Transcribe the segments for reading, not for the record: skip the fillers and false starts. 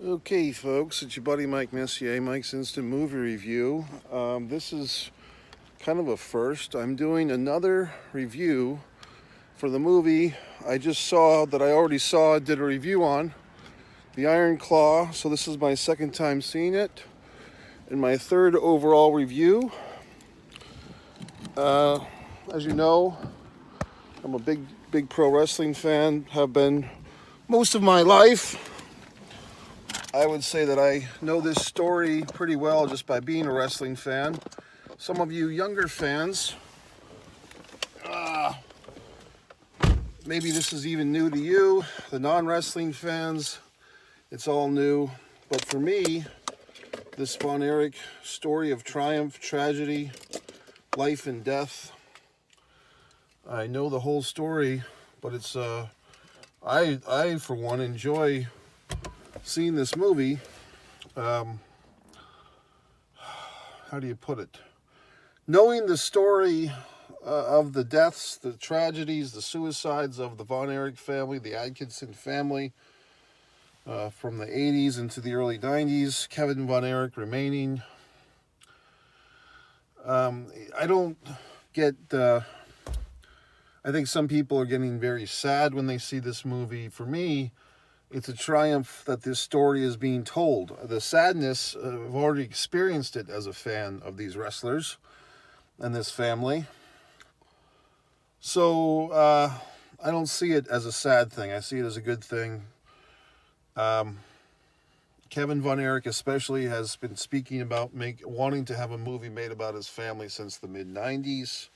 Okay, folks, it's your buddy Mike Messier, Mike's Instant Movie Review. This is kind of a first. I'm doing another review for the movie I just saw that I already saw, did a review on, The Iron Claw. So this is my second time seeing it, and my third overall review. As you know, I'm a big pro wrestling fan, have been most of my life. I would say that I know this story pretty well just by being a wrestling fan. Some of you younger fans, maybe this is even new to you. The non-wrestling fans, it's all new. But for me, this Von Erich story of triumph, tragedy, life and death, I know the whole story, but it's I for one enjoy seeing this movie. How do you put it? Knowing the story of the deaths, the tragedies, the suicides of the Von Erich family, the Atkinson family, from the 80s into the early 90s, Kevin Von Erich remaining. I don't get... I think some people are getting very sad when they see this movie. For me, it's a triumph that this story is being told. The sadness, I've already experienced it as a fan of these wrestlers and this family. So I don't see it as a sad thing. I see it as a good thing. Kevin Von Erich especially has been speaking about wanting to have a movie made about his family since the mid-90s.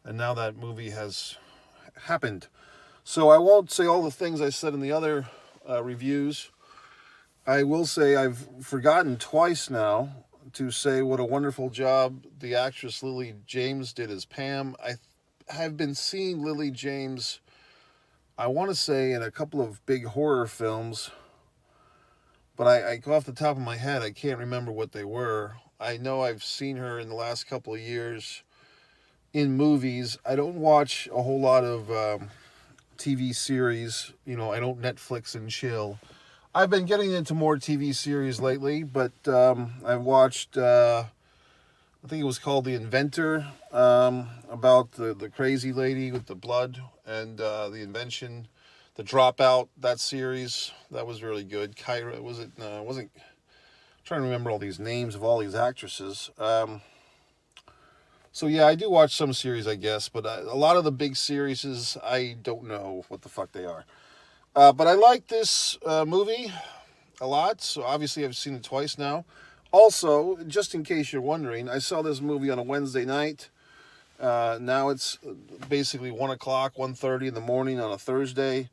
And now that movie has happened. So I won't say all the things I said in the other reviews. I will say I've forgotten twice now to say what a wonderful job the actress Lily James did as Pam. I have been seeing Lily James, I want to say, in a couple of big horror films, but I off the top of my head, I can't remember what they were. I know I've seen her in the last couple of years in movies. I don't watch a whole lot of TV series. I don't Netflix and chill. I've been getting into more TV series lately, but I've watched, I think it was called The Inventor, about the crazy lady with the blood and the invention, The Dropout, that series. That was really good. Kyra, wasn't trying to remember all these names of all these actresses. So yeah, I do watch some series, I guess, but a lot of the big series, I don't know what the fuck they are. But I like this movie a lot, so obviously I've seen it twice now. Also, just in case you're wondering, I saw this movie on a Wednesday night. Now it's basically 1 o'clock, 1:30 in the morning on a Thursday.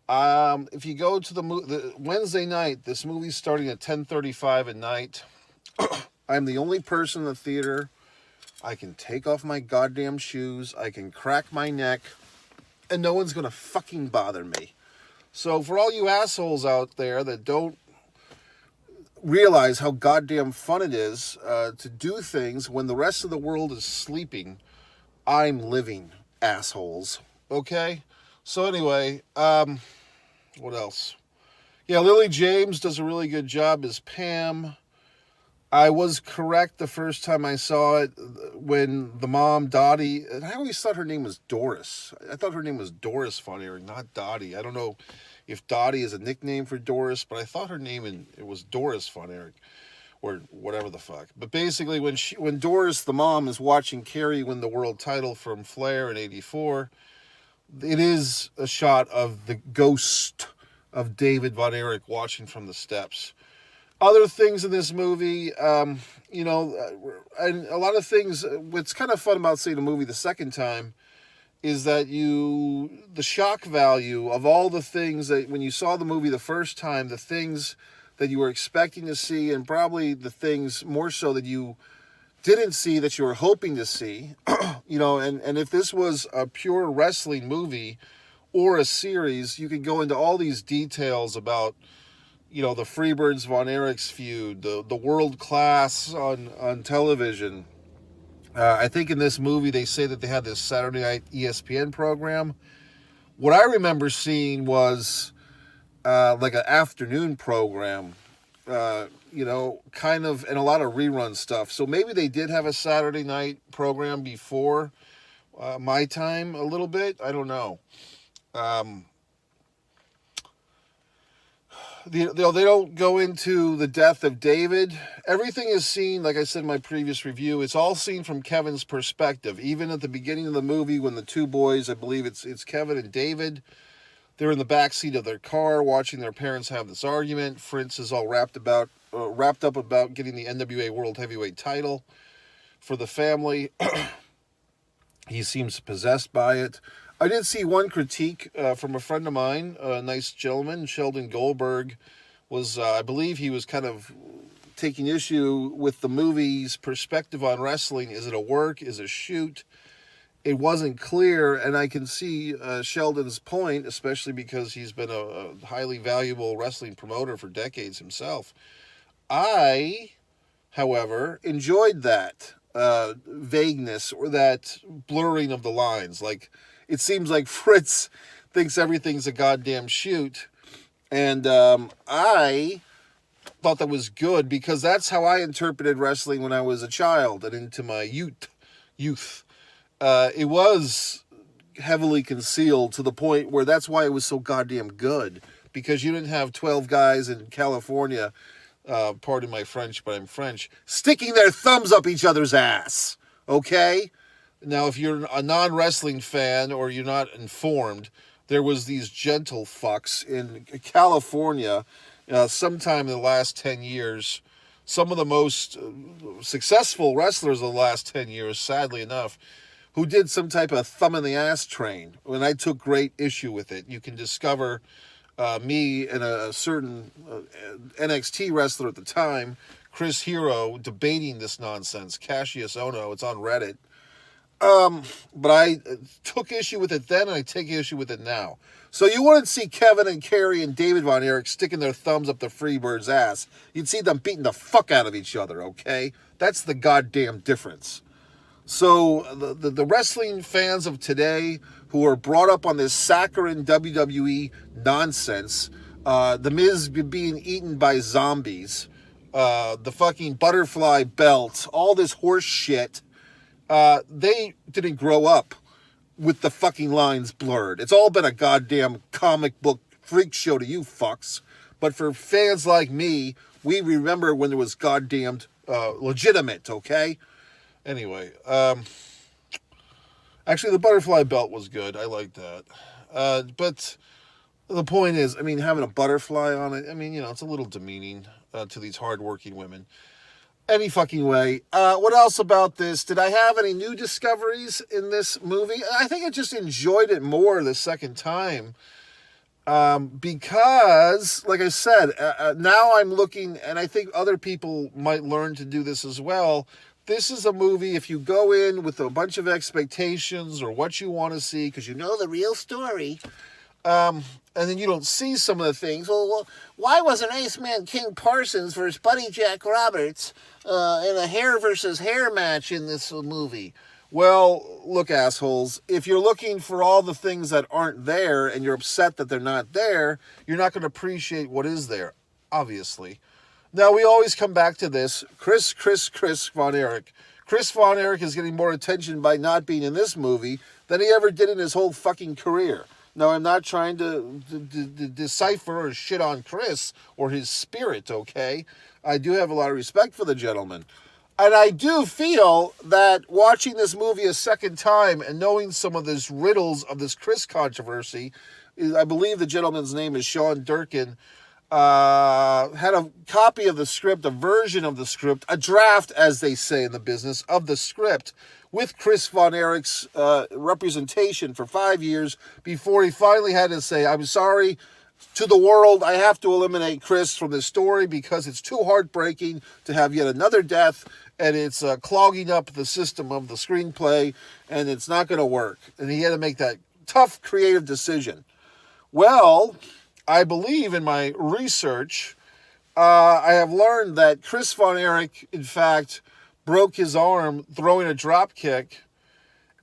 If you go to the Wednesday night, this movie's starting at 10:35 at night. I'm the only person in the theater. I can take off my goddamn shoes, I can crack my neck, and no one's gonna fucking bother me. So for all you assholes out there that don't realize how goddamn fun it is to do things when the rest of the world is sleeping, I'm living, assholes. Okay? So anyway, what else? Yeah, Lily James does a really good job as Pam. I was correct the first time I saw it when the mom, Dottie, and I always thought her name was Doris. I thought her name was Doris Von Erich, not Dottie. I don't know if Dottie is a nickname for Doris, but I thought her name it was Doris Von Erich, or whatever the fuck. But basically, when Doris, the mom, is watching Kerry win the world title from Flair in '84, it is a shot of the ghost of David Von Erich watching from the steps. Other things in this movie, and a lot of things, what's kind of fun about seeing a movie the second time is that the shock value of all the things that when you saw the movie the first time, the things that you were expecting to see, and probably the things more so that you didn't see that you were hoping to see, and if this was a pure wrestling movie or a series, you could go into all these details about the Freebirds Von Erich's feud, the world class on television. I think in this movie they say that they had this Saturday night ESPN program. What I remember seeing was like an afternoon program, kind of, and a lot of rerun stuff. So maybe they did have a Saturday night program before my time a little bit. I don't know. Um, they don't go into the death of David. Everything is seen, like I said in my previous review, it's all seen from Kevin's perspective. Even at the beginning of the movie, when the two boys, I believe it's Kevin and David, they're in the back seat of their car watching their parents have this argument. Fritz is all wrapped up about getting the NWA World Heavyweight title for the family. He seems possessed by it. I did see one critique from a friend of mine, a nice gentleman, Sheldon Goldberg, I believe he was kind of taking issue with the movie's perspective on wrestling. Is it a work? Is it a shoot? It wasn't clear, and I can see Sheldon's point, especially because he's been a highly valuable wrestling promoter for decades himself. I, however, enjoyed that vagueness or that blurring of the lines. Like, it seems like Fritz thinks everything's a goddamn shoot, and I thought that was good because that's how I interpreted wrestling when I was a child and into my youth. It was heavily concealed to the point where that's why it was so goddamn good, because you didn't have 12 guys in California, pardon my French, but I'm French, sticking their thumbs up each other's ass, okay? Now, if you're a non-wrestling fan or you're not informed, there was these gentle fucks in California sometime in the last 10 years. Some of the most successful wrestlers of the last 10 years, sadly enough, who did some type of thumb in the ass train. And I took great issue with it. You can discover me and a certain NXT wrestler at the time, Chris Hero, debating this nonsense. Cassius Ohno, it's on Reddit. But I took issue with it then, and I take issue with it now. So you wouldn't see Kevin and Kerry and David Von Erich sticking their thumbs up the Freebird's ass. You'd see them beating the fuck out of each other, okay? That's the goddamn difference. So the wrestling fans of today who are brought up on this saccharine WWE nonsense, the Miz being eaten by zombies, the fucking butterfly belt, all this horse shit, they didn't grow up with the fucking lines blurred. It's all been a goddamn comic book freak show to you fucks. But for fans like me, we remember when it was goddamned legitimate, okay? Anyway, actually the butterfly belt was good. I liked that. But the point is, I mean, having a butterfly on it, I mean, it's a little demeaning to these hardworking women. Any fucking way. What else about this? Did I have any new discoveries in this movie? I think I just enjoyed it more the second time. Because, like I said, now I'm looking, and I think other people might learn to do this as well. This is a movie, if you go in with a bunch of expectations or what you want to see, because you know the real story, and then you don't see some of the things. Well, why wasn't Iceman King Parsons versus Buddy Jack Roberts in a hair versus hair match in this movie? Well, look, assholes, if you're looking for all the things that aren't there and you're upset that they're not there, you're not going to appreciate what is there, obviously. Now, we always come back to this. Chris Von Erich. Chris Von Erich is getting more attention by not being in this movie than he ever did in his whole fucking career. Now, I'm not trying to decipher or shit on Chris or his spirit, okay? I do have a lot of respect for the gentleman. And I do feel that watching this movie a second time and knowing some of these riddles of this Chris controversy, I believe the gentleman's name is Sean Durkin, had a copy of the script, a version of the script, a draft, as they say in the business, of the script, with Chris Von Erich's representation for 5 years before he finally had to say, I'm sorry to the world, I have to eliminate Chris from this story because it's too heartbreaking to have yet another death, and it's clogging up the system of the screenplay, and it's not going to work. And he had to make that tough, creative decision. Well, I believe in my research, I have learned that Chris Von Erich, in fact, broke his arm throwing a drop kick,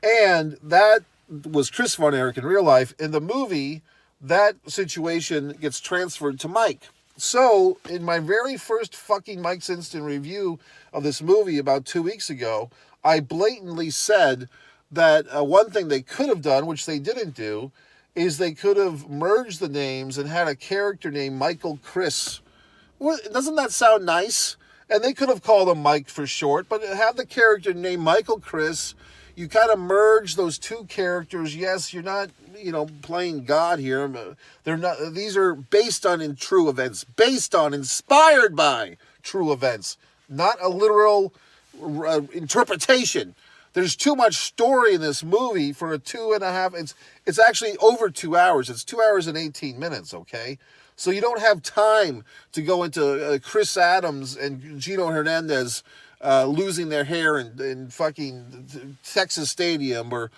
and that was Chris Von Erich in real life. In the movie, that situation gets transferred to Mike. So, in my very first fucking Mike's Instant review of this movie about 2 weeks ago, I blatantly said that one thing they could have done, which they didn't do, is they could have merged the names and had a character named Michael Chris. Well, doesn't that sound nice? And they could have called him Mike for short, but have the character named Michael Chris. You kind of merge those two characters. Yes, you're not, playing God here. They're not. These are based on true events, inspired by true events, not a literal interpretation. There's too much story in this movie for a 2.5. It's actually over 2 hours. It's 2 hours and 18 minutes. Okay. So you don't have time to go into Chris Adams and Gino Hernandez losing their hair in fucking Texas Stadium, or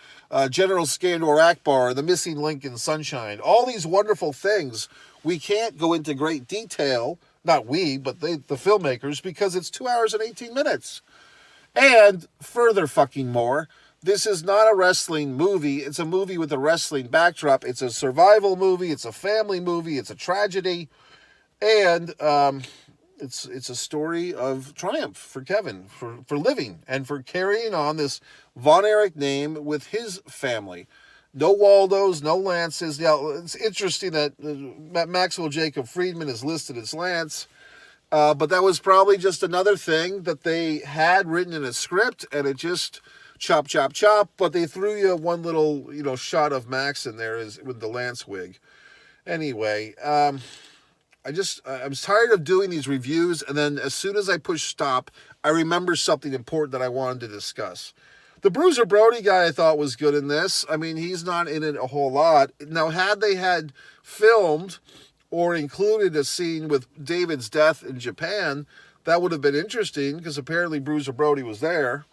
General Skandor Akbar, the missing link in Sunshine. All these wonderful things we can't go into great detail, not we, but the filmmakers, because it's 2 hours and 18 minutes. And further fucking more, this is not a wrestling movie. It's a movie with a wrestling backdrop. It's a survival movie. It's a family movie. It's a tragedy. And it's a story of triumph for Kevin, for living and for carrying on this Von Erich name with his family. No Waldos, no Lances. Yeah, it's interesting that Maxwell Jacob Friedman is listed as Lance. But that was probably just another thing that they had written in a script, and it just chop, chop, chop. But they threw you one little, shot of Max in there with the Lance wig. Anyway, I'm tired of doing these reviews, and then as soon as I push stop, I remember something important that I wanted to discuss. The Bruiser Brody guy I thought was good in this. I mean, he's not in it a whole lot. Now, had they had filmed or included a scene with David's death in Japan, that would have been interesting, because apparently Bruiser Brody was there.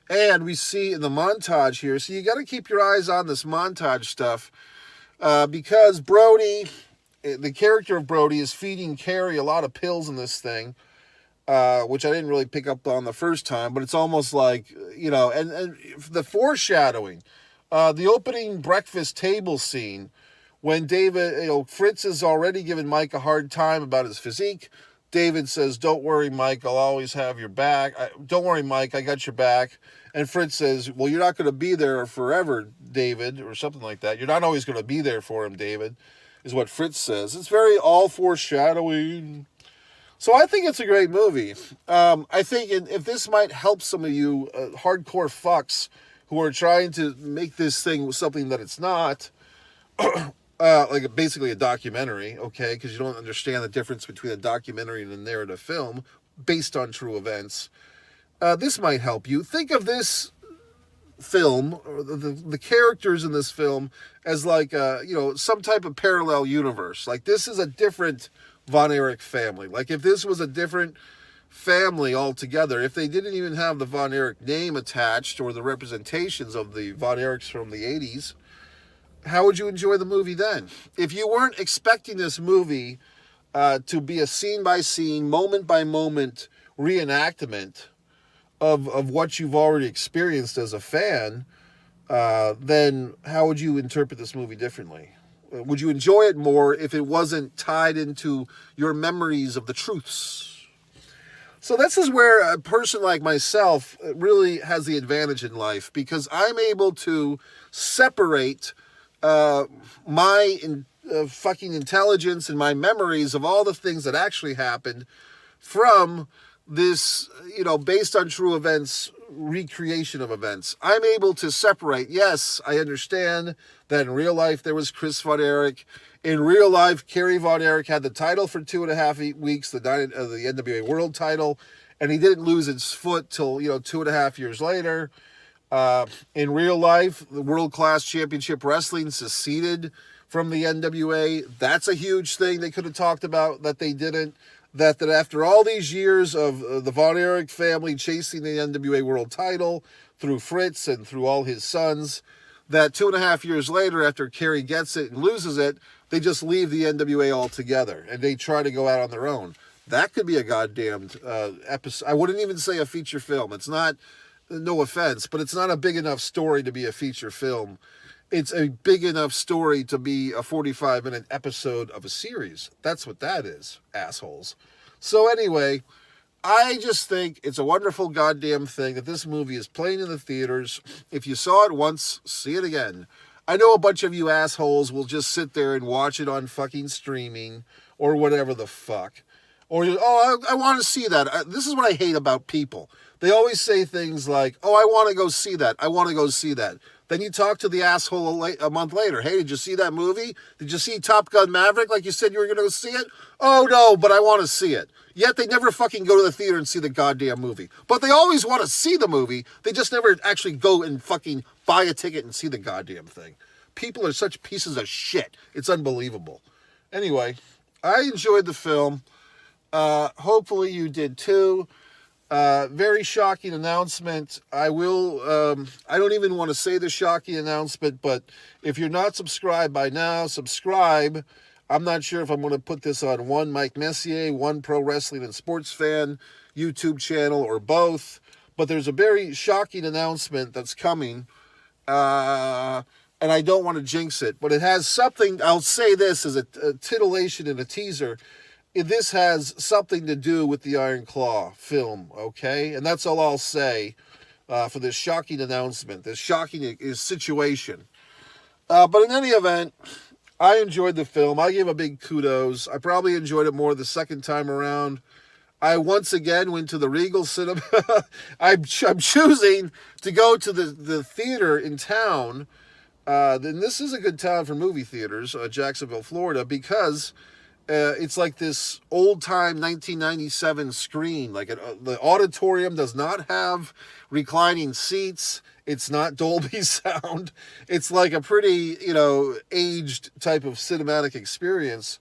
And we see in the montage here, so you got to keep your eyes on this montage stuff, because Brody, the character of Brody, is feeding Carrie a lot of pills in this thing, which I didn't really pick up on the first time, but it's almost like, and the foreshadowing, the opening breakfast table scene, when David, Fritz has already given Mike a hard time about his physique. David says, "Don't worry, Mike, I'll always have your back. Don't worry, Mike, I got your back." And Fritz says, "Well, you're not going to be there forever, David," or something like that. "You're not always going to be there for him, David," is what Fritz says. It's very all foreshadowing. So I think it's a great movie. I think if this might help some of you hardcore fucks who are trying to make this thing something that it's not, like basically a documentary, okay, because you don't understand the difference between a documentary and a narrative film based on true events, this might help you. Think of this film, or the characters in this film, as like, some type of parallel universe. Like, this is a different Von Erich family. Like, if this was a different family altogether, if they didn't even have the Von Erich name attached or the representations of the Von Erichs from the 80s, how would you enjoy the movie then? If you weren't expecting this movie to be a scene-by-scene, moment-by-moment reenactment of what you've already experienced as a fan, then how would you interpret this movie differently? Would you enjoy it more if it wasn't tied into your memories of the truths? So this is where a person like myself really has the advantage in life, because I'm able to separate my fucking intelligence and my memories of all the things that actually happened from this, based on true events, recreation of events. I'm able to separate. Yes, I understand that in real life there was Chris Von Erich. In real life, Kerry Von Erich had the title for 2.5 weeks, the NWA World title, and he didn't lose his foot till 2.5 years later. In real life, the World Class Championship Wrestling seceded from the NWA. That's a huge thing they could have talked about that they didn't. That after all these years of the Von Erich family chasing the NWA World title through Fritz and through all his sons, that 2.5 years later, after Kerry gets it and loses it, they just leave the NWA altogether and they try to go out on their own. That could be a goddamned episode. I wouldn't even say a feature film. It's not, no offense, but it's not a big enough story to be a feature film. it's a big enough story to be a 45-minute episode of a series. That's what that is, assholes. So anyway, I just think it's a wonderful goddamn thing that this movie is playing in the theaters. If you saw it once, see it again. I know a bunch of you assholes will just sit there and watch it on fucking streaming or whatever the fuck. Or, I want to see that. This is what I hate about people. They always say things like, oh, I want to go see that. I want to go see that. Then you talk to the asshole a month later. Hey, did you see that movie? Did you see Top Gun Maverick like you said you were going to go see it? Oh, no, but I want to see it. Yet they never fucking go to the theater and see the goddamn movie. But they always want to see the movie. They just never actually go and fucking buy a ticket and see the goddamn thing. People are such pieces of shit. It's unbelievable. Anyway, I enjoyed the film. Hopefully you did too. Very shocking announcement. I don't even want to say the shocking announcement, but if you're not subscribed by now, subscribe. I'm not sure if I'm going to put this on one Mike Messier, one Pro Wrestling and Sports Fan YouTube channel, or both. But there's a very shocking announcement that's coming. And I don't want to jinx it, but it has something. I'll say this as a titillation and a teaser. This has something to do with the Iron Claw film, okay? And that's all I'll say for this shocking announcement, this shocking situation. But in any event, I enjoyed the film. I gave a big kudos. I probably enjoyed it more the second time around. I once again went to the Regal Cinema. I'm choosing to go to the theater in town. Then this is a good town for movie theaters, Jacksonville, Florida, because it's like this old-time 1997 screen. Like the auditorium does not have reclining seats. It's not Dolby sound. It's like a pretty, aged type of cinematic experience.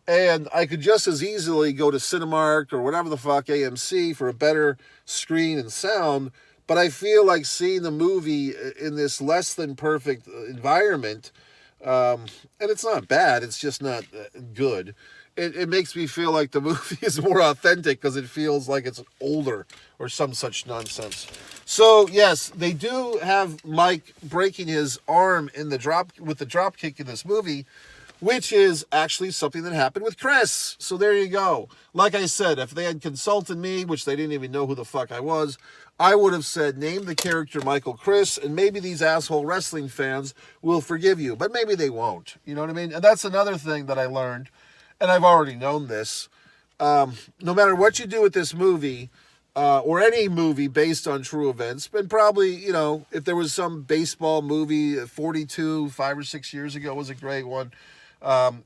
And I could just as easily go to Cinemark or whatever the fuck, AMC, for a better screen and sound. But I feel like seeing the movie in this less than perfect environment, and it's not bad, it's just not good. It makes me feel like the movie is more authentic because it feels like it's older or some such nonsense. So, yes, they do have Mike breaking his arm with the drop kick in this movie, which is actually something that happened with Chris. So there you go. Like I said, if they had consulted me, which they didn't even know who the fuck I was, I would have said, name the character Michael Chris, and maybe these asshole wrestling fans will forgive you. But maybe they won't. You know what I mean? And that's another thing that I learned, and I've already known this. No matter what you do with this movie, or any movie based on true events, and probably, if there was some baseball movie, 42, 5 or 6 years ago was a great one.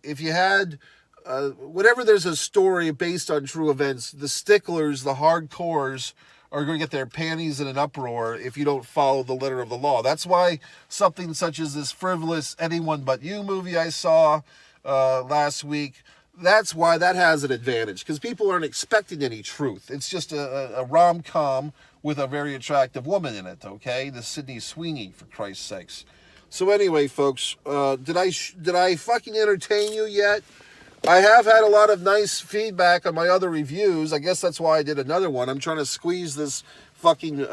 If you had, whenever there's a story based on true events, the sticklers, the hardcores, are going to get their panties in an uproar if you don't follow the letter of the law. That's why something such as this frivolous Anyone But You movie I saw last week, that's why that has an advantage, because people aren't expecting any truth. It's just a rom-com with a very attractive woman in it, okay? The Sydney Sweeney, for Christ's sakes. So anyway, folks, did I fucking entertain you yet? I have had a lot of nice feedback on my other reviews. I guess that's why I did another one. I'm trying to squeeze this fucking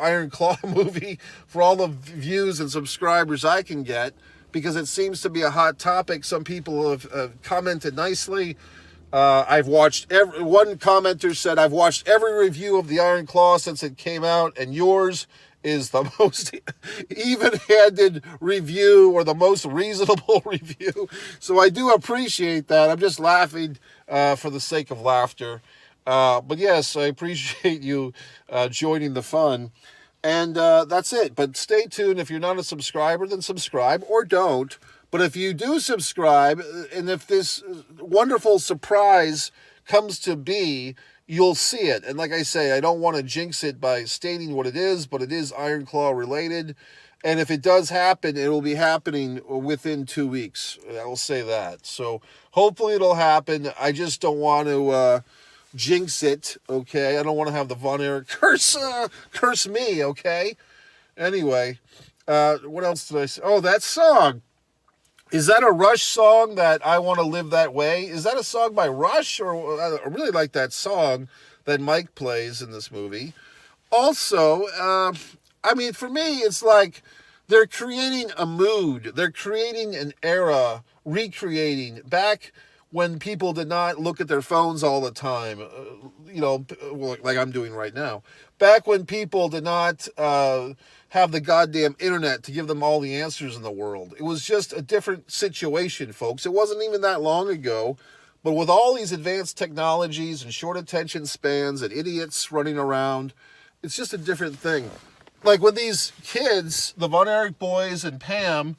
Iron Claw movie for all the views and subscribers I can get, because it seems to be a hot topic. Some people have commented nicely. I've watched one commenter said, I've watched every review of the Iron Claw since it came out, and yours is the most even-handed review, or the most reasonable review. So I do appreciate that. I'm just laughing for the sake of laughter. But yes, I appreciate you joining the fun. And that's it. But stay tuned. If you're not a subscriber, then subscribe, or don't. But if you do subscribe, and if this wonderful surprise comes to be, you'll see it. And like I say, I don't want to jinx it by stating what it is, but it is Iron Claw related. And if it does happen, it will be happening within 2 weeks. I will say that. So hopefully it'll happen. I just don't want to jinx it, okay? I don't want to have the Von Erich curse me, okay? Anyway, what else did I say? Oh, that song. Is that a Rush song, that I Want to Live That Way? Is that a song by Rush? Or I really like that song that Mike plays in this movie. Also, for me, it's like They're creating a mood. They're creating an era, recreating back when people did not look at their phones all the time, like I'm doing right now. Back when people did not have the goddamn internet to give them all the answers in the world. It was just a different situation, folks. It wasn't even that long ago. But with all these advanced technologies and short attention spans and idiots running around, it's just a different thing. Like when these kids, the Von Erich boys and Pam,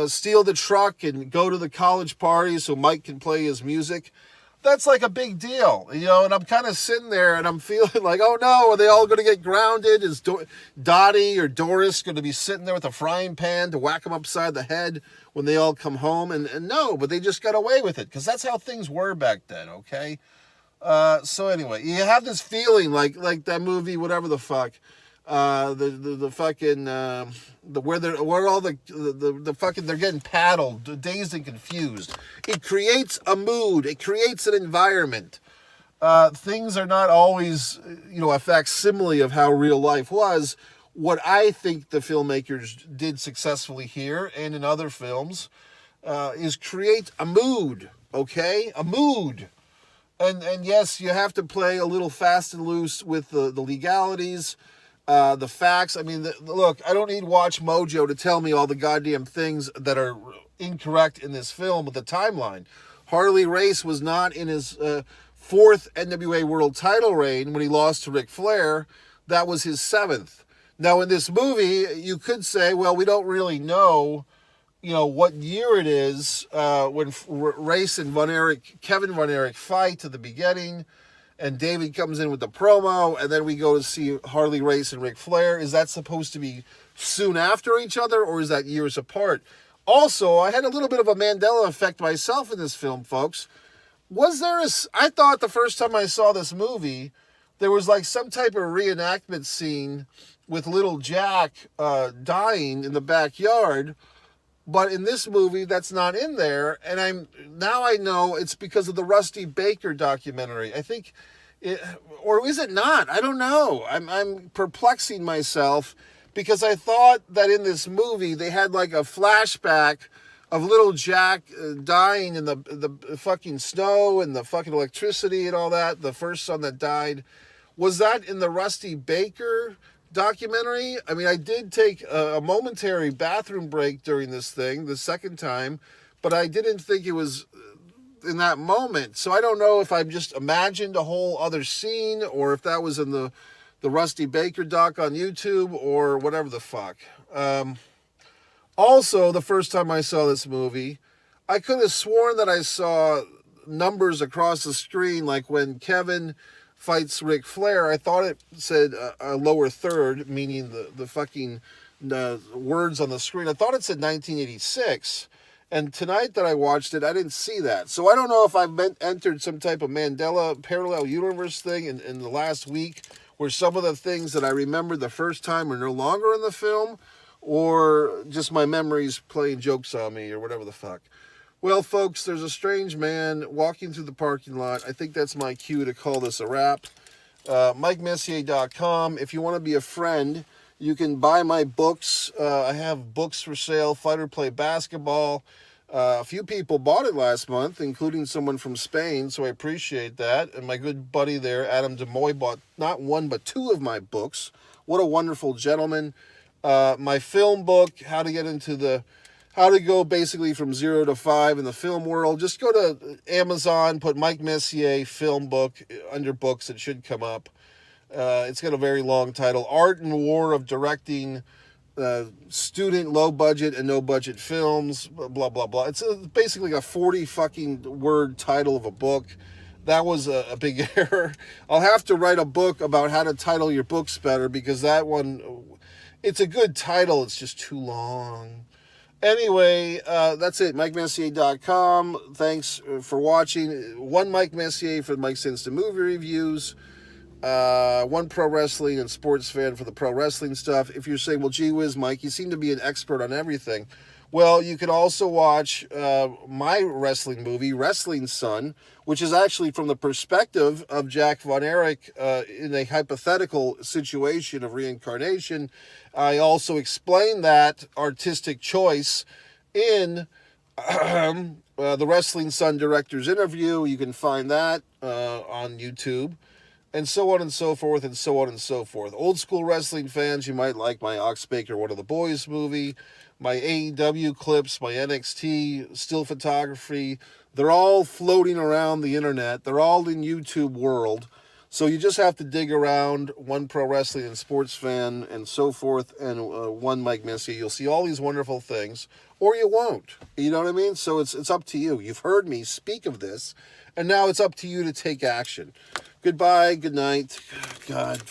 steal the truck and go to the college party so Mike can play his music, that's like a big deal, and I'm kind of sitting there and I'm feeling like, oh no, are they all going to get grounded? Is Dottie or Doris going to be sitting there with a frying pan to whack them upside the head when they all come home? And no, but they just got away with it because that's how things were back then, okay? So anyway, you have this feeling like that movie, whatever the fuck, the fucking where all the fucking they're getting paddled, dazed and confused. It creates a mood. It creates an environment. Things are not always a facsimile of how real life was. What I think the filmmakers did successfully here and in other films is create a mood. Okay, a mood. And yes, you have to play a little fast and loose with the legalities. The facts. I mean, look, I don't need Watch Mojo to tell me all the goddamn things that are incorrect in this film with the timeline. Harley Race was not in his fourth NWA World title reign when he lost to Ric Flair. That was his seventh. Now, in this movie, you could say, well, we don't really know, what year it is when Race and Kevin Von Erich fight at the beginning. And David comes in with the promo, and then we go to see Harley Race and Ric Flair. Is that supposed to be soon after each other, or is that years apart? Also, I had a little bit of a Mandela effect myself in this film, folks. I thought the first time I saw this movie, there was like some type of reenactment scene with little Jack dying in the backyard. But in this movie, that's not in there, and I know it's because of the Rusty Baker documentary. I think, or is it not? I don't know. I'm perplexing myself because I thought that in this movie they had like a flashback of little Jack dying in the fucking snow and the fucking electricity and all that. The first son that died, was that in the Rusty Baker documentary? I mean, I did take a momentary bathroom break during this thing the second time, but I didn't think it was in that moment. So I don't know if I've just imagined a whole other scene or if that was in the Rusty Baker doc on YouTube or whatever the fuck. Also, the first time I saw this movie, I could have sworn that I saw numbers across the screen, like when Kevin fights Ric Flair. I thought it said a lower third, meaning the fucking words on the screen. I thought it said 1986. And tonight that I watched it, I didn't see that. So I don't know if I've entered some type of Mandela parallel universe thing in the last week where some of the things that I remembered the first time are no longer in the film, or just my memories playing jokes on me or whatever the fuck. Well, folks, there's a strange man walking through the parking lot. I think that's my cue to call this a wrap. MikeMessier.com. If you want to be a friend, you can buy my books. I have books for sale, Fight or Play Basketball. A few people bought it last month, including someone from Spain, so I appreciate that. And my good buddy there, Adam DeMoy, bought not one but two of my books. What a wonderful gentleman. My film book, how to go basically from 0 to 5 in the film world. Just go to Amazon, put Mike Messier film book under books. It should come up. It's got a very long title. Art and War of Directing Student Low Budget and No Budget Films, blah, blah, blah. It's basically a 40 fucking word title of a book. That was a big error. I'll have to write a book about how to title your books better because that one, it's a good title. It's just too long. Anyway, that's it. MikeMessier.com. Thanks for watching. One Mike Messier for Mike's Instant Movie Reviews. One pro wrestling and sports fan for the pro wrestling stuff. If you're saying, well, gee whiz, Mike, you seem to be an expert on everything. Well, you can also watch my wrestling movie, Wrestling Son, which is actually from the perspective of Jack Von Erich in a hypothetical situation of reincarnation. I also explain that artistic choice in the Wrestling Son director's interview. You can find that on YouTube. And so on and so forth, and so on and so forth. Old school wrestling fans, you might like my Ox Baker One of the Boys movie, my AEW clips, my NXT still photography. They're all floating around the internet. They're all in YouTube world. So you just have to dig around One Pro Wrestling and Sports Fan and so forth, and One Mike Missy. You'll see all these wonderful things, or you won't. You know what I mean? So it's up to you. You've heard me speak of this, and now it's up to you to take action. Goodbye, good night. God.